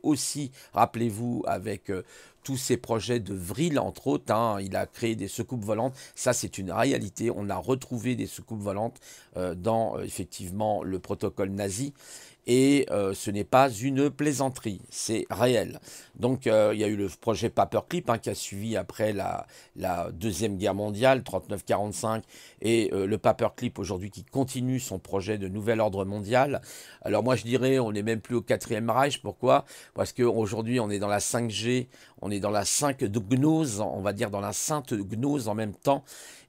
aussi, rappelez-vous, avec tous ces projets de Vril, entre autres, hein. Il a créé des soucoupes volantes. Ça, c'est une réalité. On a retrouvé des soucoupes volantes dans, effectivement, le protocole nazi. Et ce n'est pas une plaisanterie, c'est réel. Donc il y a eu le projet Paperclip, hein, qui a suivi après la Deuxième Guerre mondiale, 39-45, et le Paperclip aujourd'hui qui continue son projet de nouvel ordre mondial. Alors moi je dirais, on n'est même plus au quatrième Reich. Pourquoi? Parce qu'aujourd'hui on est dans la 5G, on est dans la 5 de gnose, on va dire dans la sainte gnose en même temps.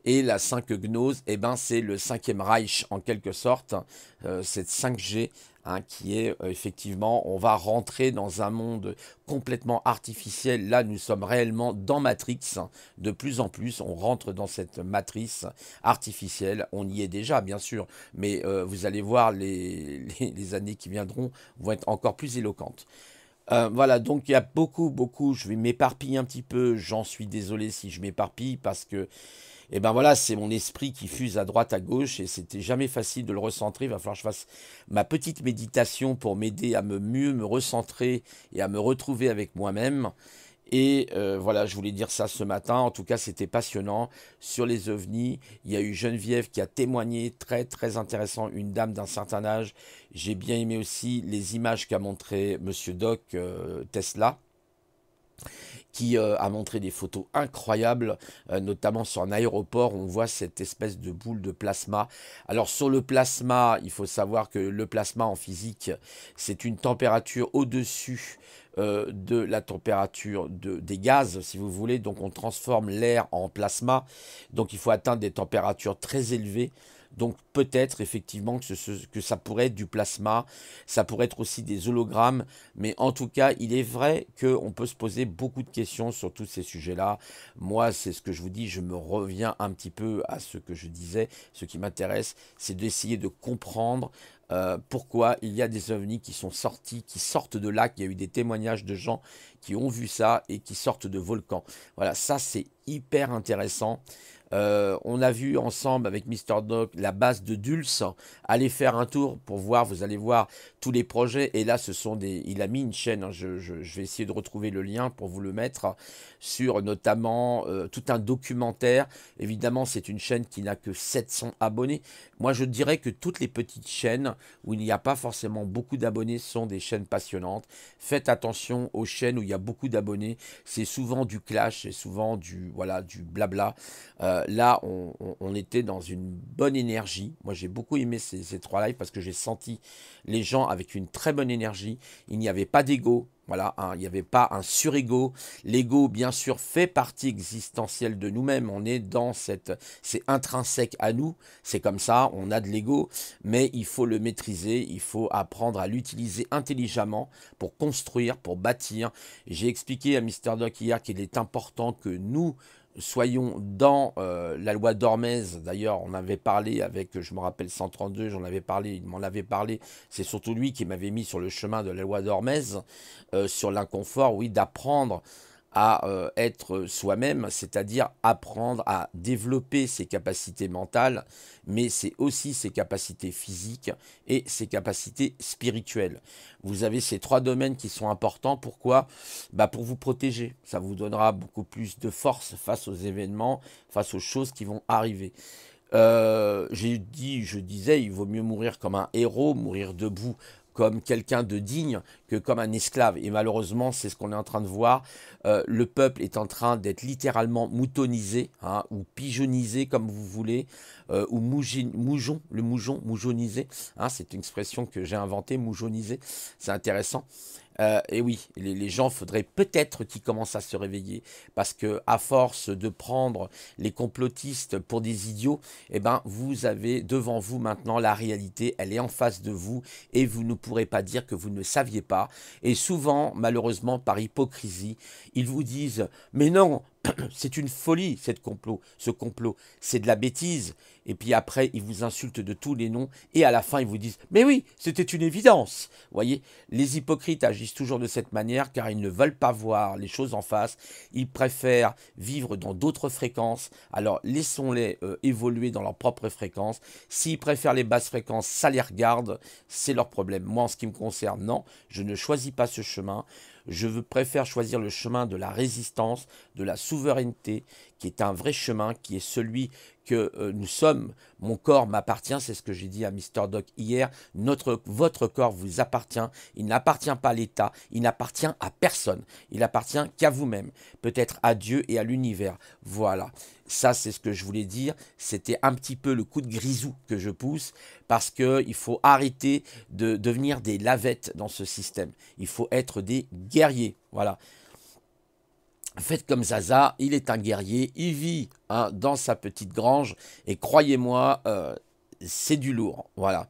Et la 5 gnose, eh ben, c'est le cinquième Reich en quelque sorte, cette 5G. Hein, qui est effectivement, on va rentrer dans un monde complètement artificiel. Là, nous sommes réellement dans Matrix. De plus en plus, on rentre dans cette matrice artificielle. On y est déjà, bien sûr, mais vous allez voir, les années qui viendront vont être encore plus éloquentes. Voilà, donc il y a beaucoup, je vais m'éparpiller un petit peu, j'en suis désolé si je m'éparpille parce que, eh ben voilà, c'est mon esprit qui fuse à droite, à gauche et c'était jamais facile de le recentrer. Il va falloir que je fasse ma petite méditation pour m'aider à mieux me recentrer et à me retrouver avec moi-même. Et voilà, je voulais dire ça ce matin. En tout cas, c'était passionnant sur les ovnis. Il y a eu Geneviève qui a témoigné, très intéressant, une dame d'un certain âge. J'ai bien aimé aussi les images qu'a montré Monsieur Doc Tesla, qui a montré des photos incroyables, notamment sur un aéroport, on voit cette espèce de boule de plasma. Alors sur le plasma, il faut savoir que le plasma en physique, c'est une température au-dessus de la température des gaz, si vous voulez. Donc on transforme l'air en plasma, donc il faut atteindre des températures très élevées. Donc peut-être effectivement que ça pourrait être du plasma, ça pourrait être aussi des hologrammes, mais en tout cas, il est vrai qu'on peut se poser beaucoup de questions sur tous ces sujets-là. Moi, c'est ce que je vous dis, je me reviens un petit peu à ce que je disais. Ce qui m'intéresse, c'est d'essayer de comprendre pourquoi il y a des ovnis qui sont sortis, qui sortent de lacs. Il y a eu des témoignages de gens qui ont vu ça et qui sortent de volcans. Voilà, ça c'est hyper intéressant. On a vu ensemble avec Mister Doc la base de Dulce. Allez faire un tour pour voir, vous allez voir tous les projets. Et là, ce sont des. Il a mis une chaîne, hein, je vais essayer de retrouver le lien pour vous le mettre, sur notamment tout un documentaire. Évidemment, c'est une chaîne qui n'a que 700 abonnés. Moi, je dirais que toutes les petites chaînes où il n'y a pas forcément beaucoup d'abonnés sont des chaînes passionnantes. Faites attention aux chaînes où il y a beaucoup d'abonnés. C'est souvent du clash, c'est souvent du, voilà, du blabla. Là, on était dans une bonne énergie. Moi, j'ai beaucoup aimé ces trois lives parce que j'ai senti les gens avec une très bonne énergie. Il n'y avait pas d'ego. Voilà, hein, il n'y avait pas un surego. L'ego, bien sûr, fait partie existentielle de nous-mêmes. On est dans cette... C'est intrinsèque à nous. C'est comme ça, on a de l'ego. Mais il faut le maîtriser. Il faut apprendre à l'utiliser intelligemment pour construire, pour bâtir. J'ai expliqué à Mister Doc hier qu'il est important que nous soyons dans la loi d'Hormèse. D'ailleurs, on avait parlé avec, je me rappelle, 132, j'en avais parlé, il m'en avait parlé. C'est surtout lui qui m'avait mis sur le chemin de la loi d'Hormèse, sur l'inconfort, oui, d'apprendre à être soi-même, c'est-à-dire apprendre à développer ses capacités mentales, mais c'est aussi ses capacités physiques et ses capacités spirituelles. Vous avez ces trois domaines qui sont importants. Pourquoi? Bah pour vous protéger. Ça vous donnera beaucoup plus de force face aux événements, face aux choses qui vont arriver. Je disais, il vaut mieux mourir comme un héros, mourir debout comme quelqu'un de digne que comme un esclave. Et malheureusement, c'est ce qu'on est en train de voir. Le peuple est en train d'être littéralement moutonisé, hein, ou pigeonnisé, comme vous voulez, ou moujonisé. Hein, c'est une expression que j'ai inventée, moujonisé. C'est intéressant. Et oui, les gens, faudrait peut-être qu'ils commencent à se réveiller, parce que à force de prendre les complotistes pour des idiots, eh ben, vous avez devant vous maintenant la réalité, elle est en face de vous, et vous ne pourrez pas dire que vous ne saviez pas. Et souvent, malheureusement, par hypocrisie, ils vous disent, mais non, c'est une folie, ce complot, c'est de la bêtise. Et puis après, ils vous insultent de tous les noms. Et à la fin, ils vous disent, mais oui, c'était une évidence. Vous voyez, les hypocrites agissent toujours de cette manière car ils ne veulent pas voir les choses en face. Ils préfèrent vivre dans d'autres fréquences. Alors, laissons-les évoluer dans leurs propres fréquences. S'ils préfèrent les basses fréquences, ça les regarde. C'est leur problème. Moi, en ce qui me concerne, non, je ne choisis pas ce chemin. Préfère choisir le chemin de la résistance, de la souveraineté, qui est un vrai chemin, qui est celui que nous sommes. Mon corps m'appartient, c'est ce que j'ai dit à Mister Doc hier. Votre corps vous appartient. Il n'appartient pas à l'État, il n'appartient à personne. Il appartient qu'à vous-même, peut-être à Dieu et à l'univers. Voilà. Ça, c'est ce que je voulais dire. C'était un petit peu le coup de grisou que je pousse parce qu'il faut arrêter de devenir des lavettes dans ce système. Il faut être des guerriers. Voilà. Faites comme Zaza, il est un guerrier, il vit dans sa petite grange et croyez-moi, c'est du lourd. Voilà.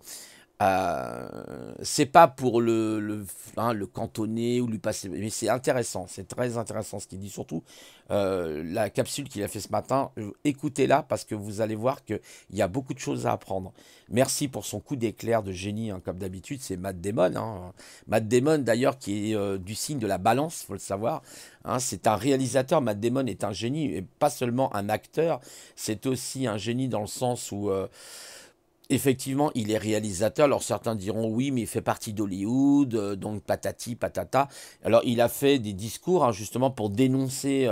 C'est pas pour le cantonner ou lui passer, mais c'est intéressant, c'est très intéressant ce qu'il dit, surtout la capsule qu'il a fait ce matin. Écoutez-la parce que vous allez voir qu'il y a beaucoup de choses à apprendre. Merci pour son coup d'éclair de génie, hein, comme d'habitude, c'est Matt Damon. Hein. Matt Damon d'ailleurs qui est du signe de la balance, faut le savoir. Hein, c'est un réalisateur, Matt Damon est un génie, et pas seulement un acteur, c'est aussi un génie dans le sens où effectivement, il est réalisateur. Alors certains diront oui, mais il fait partie d'Hollywood, donc patati patata. Alors il a fait des discours hein, justement pour dénoncer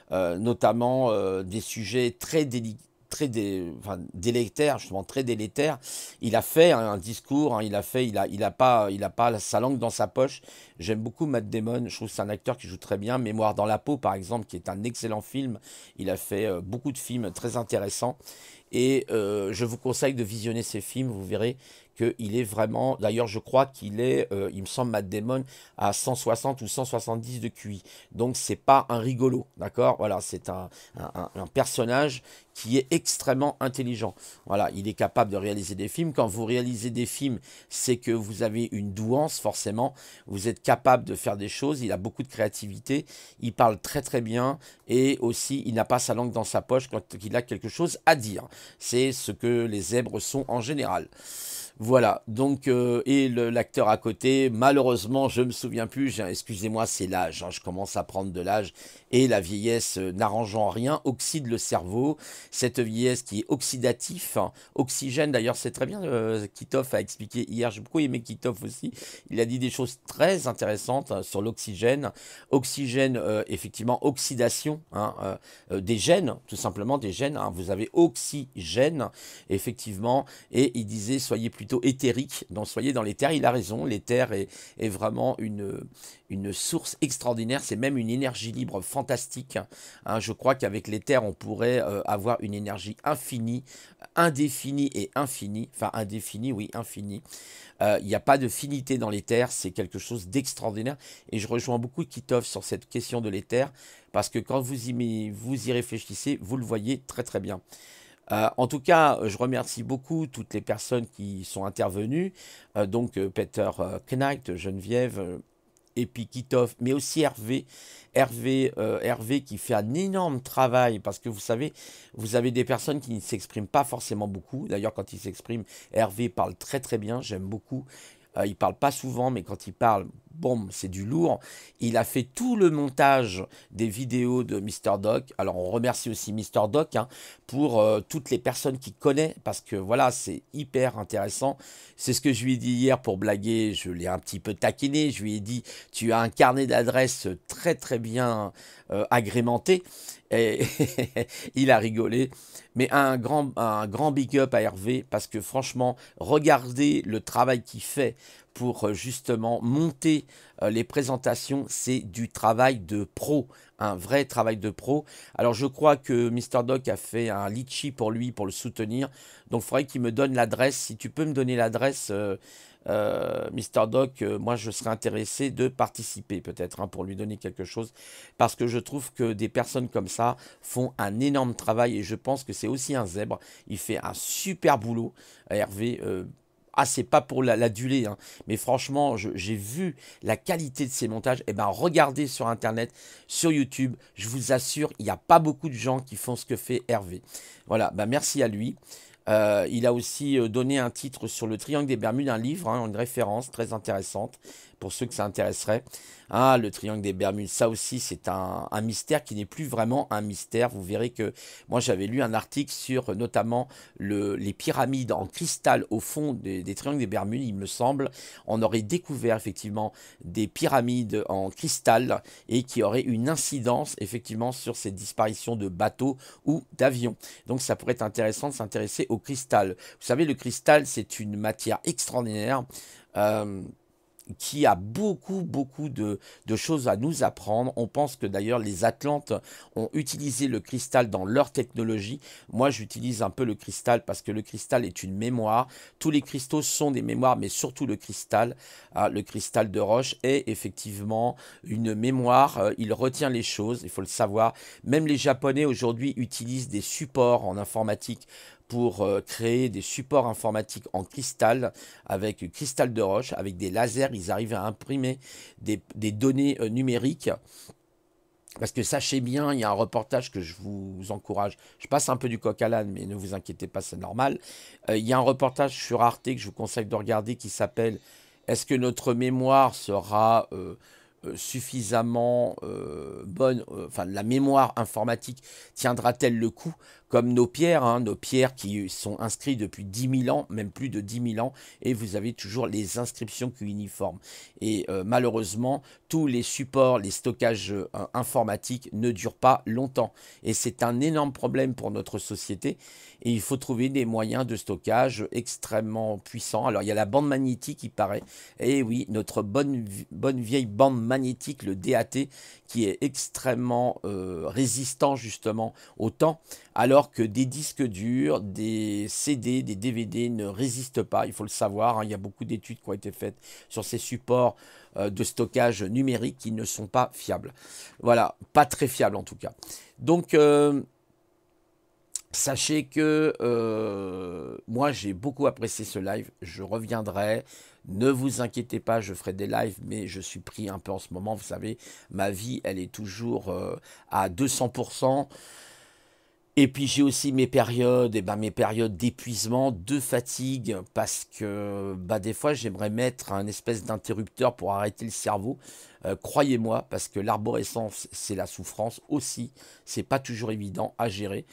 notamment des sujets très délicats. Enfin, délétères, justement très délétères. Il a fait hein, un discours, hein, il a pas sa langue dans sa poche. J'aime beaucoup Matt Damon, je trouve que c'est un acteur qui joue très bien. Mémoire dans la peau, par exemple, qui est un excellent film. Il a fait beaucoup de films très intéressants. Et je vous conseille de visionner ces films, vous verrez qu'il est vraiment... D'ailleurs, je crois qu'il est, il me semble, Matt Damon à 160 ou 170 de QI. Donc, c'est pas un rigolo, d'accord? Voilà, c'est un personnage qui est extrêmement intelligent. Voilà, il est capable de réaliser des films. Quand vous réalisez des films, c'est que vous avez une douance, forcément. Vous êtes capable de faire des choses. Il a beaucoup de créativité. Il parle très très bien. Et aussi, il n'a pas sa langue dans sa poche quand il a quelque chose à dire. C'est ce que les zèbres sont en général. Voilà, donc, et l'acteur à côté, malheureusement, je me souviens plus, excusez-moi, c'est l'âge, hein, je commence à prendre de l'âge, et la vieillesse n'arrangeant rien, oxyde le cerveau, cette vieillesse qui est oxydatif, hein, oxygène, d'ailleurs, c'est très bien, Kitov a expliqué hier, j'ai beaucoup aimé Kitov aussi, il a dit des choses très intéressantes sur l'oxygène, oxygène, effectivement, oxydation, hein, des gènes, tout simplement des gènes, hein, vous avez oxygène, effectivement, et il disait, soyez plutôt éthérique, donc soyez dans l'éther, il a raison, l'éther est vraiment une source extraordinaire, c'est même une énergie libre fantastique, hein, je crois qu'avec l'éther on pourrait avoir une énergie infinie, indéfinie et infinie, enfin indéfinie, oui, infinie, il n'y a pas de finité dans l'éther, c'est quelque chose d'extraordinaire, et je rejoins beaucoup Kitov sur cette question de l'éther, parce que quand vous y réfléchissez, vous le voyez très très bien. En tout cas, je remercie beaucoup toutes les personnes qui sont intervenues, donc Peter Knight, Geneviève, et puis Kitov, mais aussi Hervé qui fait un énorme travail, parce que vous savez, vous avez des personnes qui ne s'expriment pas forcément beaucoup. D'ailleurs, quand il s'exprime, Hervé parle très très bien, j'aime beaucoup. Il parle pas souvent, mais quand il parle, bon, c'est du lourd. Il a fait tout le montage des vidéos de Mister Doc. Alors, on remercie aussi Mister Doc hein, pour toutes les personnes qu'il connaît, parce que voilà, c'est hyper intéressant. C'est ce que je lui ai dit hier pour blaguer. Je l'ai un petit peu taquiné. Je lui ai dit, tu as un carnet d'adresses très très bien agrémenté. Et il a rigolé. Mais un grand big up à Hervé, parce que franchement, regardez le travail qu'il fait pour justement monter les présentations, c'est du travail de pro, un vrai travail de pro. Alors je crois que Mister Doc a fait un litchi pour lui, pour le soutenir, donc il faudrait qu'il me donne l'adresse. Si tu peux me donner l'adresse, Mister Doc, moi je serais intéressé de participer peut-être hein, pour lui donner quelque chose, parce que je trouve que des personnes comme ça font un énorme travail, et je pense que c'est aussi un zèbre, il fait un super boulot, Hervé. Ah, c'est pas pour l'aduler, hein, mais franchement, j'ai vu la qualité de ses montages. Et ben, regardez sur Internet, sur YouTube, je vous assure, il n'y a pas beaucoup de gens qui font ce que fait Hervé. Voilà, ben, merci à lui. Il a aussi donné un titre sur le triangle des Bermudes, un livre, hein, une référence très intéressante pour ceux que ça intéresserait. Ah, le triangle des Bermudes, ça aussi c'est un mystère qui n'est plus vraiment un mystère. Vous verrez que moi j'avais lu un article sur notamment les pyramides en cristal au fond des triangles des Bermudes, il me semble. On aurait découvert effectivement des pyramides en cristal et qui auraient une incidence effectivement sur ces disparitions de bateaux ou d'avions. Donc ça pourrait être intéressant de s'intéresser au cristal. Vous savez, le cristal c'est une matière extraordinaire. Qui a beaucoup de choses à nous apprendre. On pense que d'ailleurs les Atlantes ont utilisé le cristal dans leur technologie. Moi j'utilise un peu le cristal parce que le cristal est une mémoire. Tous les cristaux sont des mémoires, mais surtout le cristal de roche est effectivement une mémoire. Il retient les choses, il faut le savoir. Même les Japonais aujourd'hui utilisent des supports en informatique pour créer des supports informatiques en cristal, avec du cristal de roche, avec des lasers. Ils arrivent à imprimer des données numériques. Parce que sachez bien, il y a un reportage que je vous encourage. Je passe un peu du coq à l'âne, mais ne vous inquiétez pas, c'est normal. Il y a un reportage sur Arte que je vous conseille de regarder qui s'appelle Est-ce que notre mémoire sera suffisamment bonne, enfin la mémoire informatique tiendra-t-elle le coup, comme nos pierres qui sont inscrites depuis 10 000 ans, même plus de 10 000 ans, et vous avez toujours les inscriptions cunéiformes. Et malheureusement, tous les supports, les stockages informatiques ne durent pas longtemps. Et c'est un énorme problème pour notre société. Et il faut trouver des moyens de stockage extrêmement puissants. Alors il y a la bande magnétique, il paraît. Et oui, notre bonne vieille bande magnétique, le DAT, qui est extrêmement résistant justement au temps, alors que des disques durs, des CD, des DVD ne résistent pas. Il faut le savoir, hein, il y a beaucoup d'études qui ont été faites sur ces supports de stockage numérique qui ne sont pas fiables. Voilà, pas très fiables en tout cas. Donc, sachez que moi j'ai beaucoup apprécié ce live, je reviendrai, ne vous inquiétez pas, je ferai des lives, mais je suis pris un peu en ce moment, vous savez, ma vie elle est toujours à 200%, et puis j'ai aussi mes périodes, et ben mes périodes d'épuisement, de fatigue, parce que bah, des fois j'aimerais mettre un espèce d'interrupteur pour arrêter le cerveau. Croyez-moi, parce que l'arborescence c'est la souffrance aussi, c'est pas toujours évident à gérer.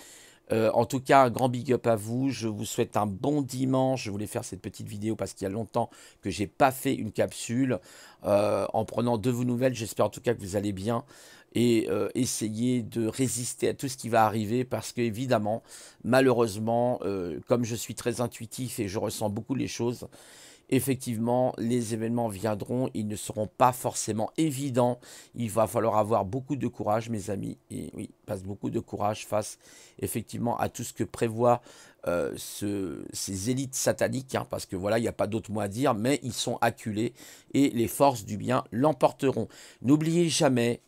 En tout cas, un grand big up à vous. Je vous souhaite un bon dimanche. Je voulais faire cette petite vidéo parce qu'il y a longtemps que j'ai pas fait une capsule. En prenant de vos nouvelles, j'espère en tout cas que vous allez bien. Et essayez de résister à tout ce qui va arriver parce que évidemment, malheureusement, comme je suis très intuitif et je ressens beaucoup les choses, effectivement, les événements viendront, ils ne seront pas forcément évidents. Il va falloir avoir beaucoup de courage, mes amis. Et oui, passe beaucoup de courage face effectivement à tout ce que prévoient ces élites sataniques, hein, parce que voilà, il n'y a pas d'autre mot à dire, mais ils sont acculés et les forces du bien l'emporteront. N'oubliez jamais,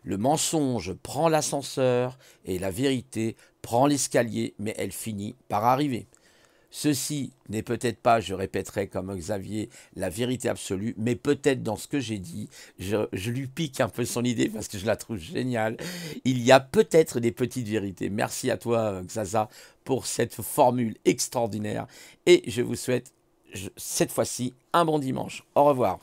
le mensonge prend l'ascenseur et la vérité prend l'escalier, mais elle finit par arriver. Ceci n'est peut-être pas, je répéterai comme Xavier, la vérité absolue, mais peut-être dans ce que j'ai dit, je lui pique un peu son idée parce que je la trouve géniale. Il y a peut-être des petites vérités. Merci à toi, Xaza, pour cette formule extraordinaire. Et je vous souhaite, cette fois-ci, un bon dimanche. Au revoir.